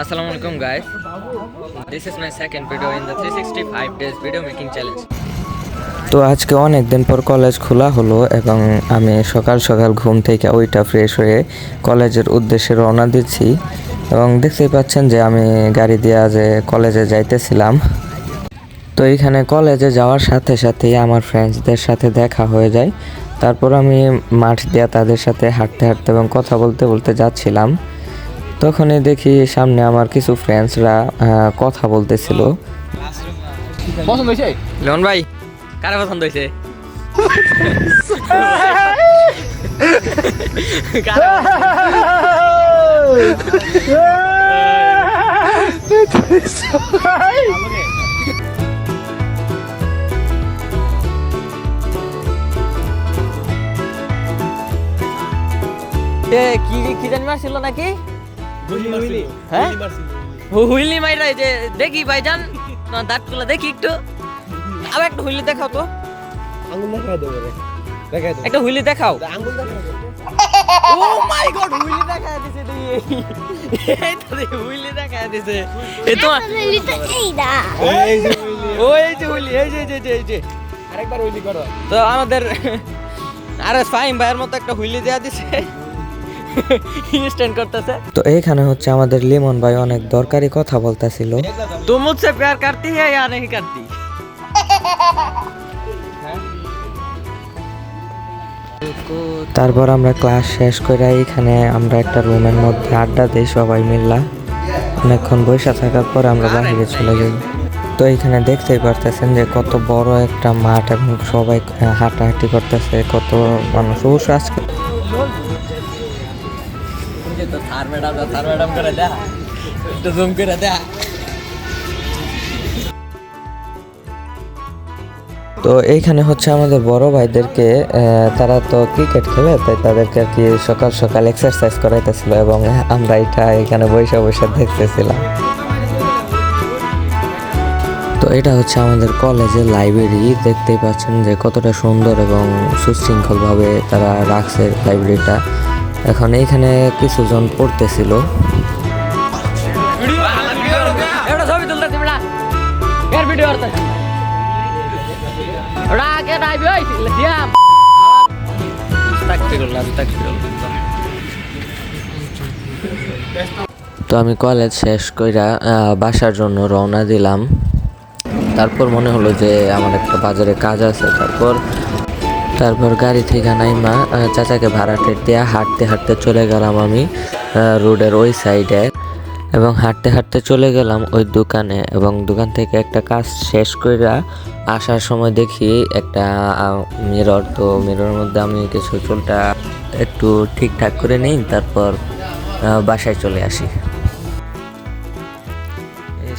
Assalamu alaikum guys. This is my second video in the 365 days video making challenge. তো আজকে অনেক দিন পর কলেজ খোলা হলো এবং আমি সকাল সকাল ঘুম থেকে ওইটা ফ্রেশ হয়ে কলেজের উদ্দেশ্যে রওনা দিচ্ছি এবং দেখতেই পাচ্ছেন যে আমি গাড়ি দিয়ে আজ কলেজে যাইতেছিলাম। তো এইখানে কলেজে যাওয়ার সাথে সাথেই আমার ফ্রেন্ডসদের সাথে দেখা হয়ে যায়। তারপর আমি মাঠ দিয়ে তাদের সাথে হাঁটতে হাঁটতে এবং কথা বলতে বলতে যাচ্ছিলাম। তখনই দেখি সামনে আমার কিছু ফ্রেন্ডসরা কথা বলতেছিল। পছন্দ হয়েছে লিমন ভাই, কারা পছন্দ হয়েছে? কি জানি মারছিল নাকি? হ্যাঁ হুইলি মাইরা, যে দেখি ভাইজান দাঁতগুলো দেখি একটু, আবার একটা হুইলি দেখাও তো। আঙ্গুল দেখা দেবো রে, দেখা দে একটা হুইলি দেখাও। আঙ্গুল দেখা দে। ও মাই গড, হুইলি দেখা দিছে তুই। এই তো হুইলি দেখা দিছে। এই তো এইটা এই যে উইলি, ওই যে হুইলি, এই যে এই যে আরেকবার উইলি করো। তো আমাদের আরে ফাইম ভাইয়ের মতো একটা হুইলি দেয়া দিছে, ইনস্ট্যান্ট করতেছে। তো এইখানে হচ্ছে আমাদের লিমন ভাই অনেক দরকারি কথা বলতেছিল। তুই মুঝসে প্যার করতি হ্যাঁ या नहीं करती? তারপর আমরা ক্লাস শেষ করে এখানে আমরা একটা রুমের মধ্যে আড্ডা দিই সবাই মিল্লা। অনেকক্ষণ বসে থাকার পর আমরা বাইরে চলে যাই। তো এইখানে দেখতেই পারতেছেন যে কত বড় একটা মাঠ এবং সবাই হাঁটাহাঁটি করতেছে, কত মানুষ। অবশ্য আজকে তো এইখানে হচ্ছে আমাদের বড় ভাইদেরকে, তারা তো ক্রিকেট খেলে, তাই তাদেরকে আর কি সকাল সকাল এক্সারসাইজ করাইতেছিল এবং আমরা এটা এখানে বসে বসে দেখতেছিলাম। তো এটা হচ্ছে আমাদের কলেজের লাইব্রেরি। দেখতেই পাচ্ছেন যে কতটা সুন্দর এবং সুশৃঙ্খলভাবে তারা রাখছে লাইব্রেরিটা। এখন এইখানে কিছুজন পড়তেছিল। তো আমি কলেজ শেষ কইরা বাসার জন্য রওনা দিলাম। তারপর মনে হলো যে আমার একটা বাজারে কাজ আছে। তারপর গাড়ি থেকে নাইমা চাচাকে ভাড়াটে দিয়ে হাঁটতে হাঁটতে চলে গেলাম আমি রোডের ওই সাইডে এবং হাঁটতে হাঁটতে চলে গেলাম ওই দোকানে এবং দোকান থেকে একটা কাজ শেষ কইরা আসার সময় দেখি একটা মিরর। তো মিররের মধ্যে আমি কিছু চুলটা একটু ঠিকঠাক করে নিই, তারপর বাসায় চলে আসি।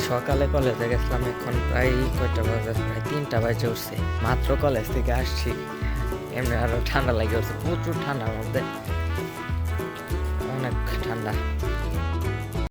সকালে কলেজে গেছিলাম, এখন প্রায় কয়টা বাজে, প্রায় 3টা বাজে উঠছে। মাত্র কলেজ থেকে আসছি, এমনি আরো ঠান্ডা লাগে উঠছে, প্রচুর ঠান্ডার মধ্যে, অনেক ঠান্ডা।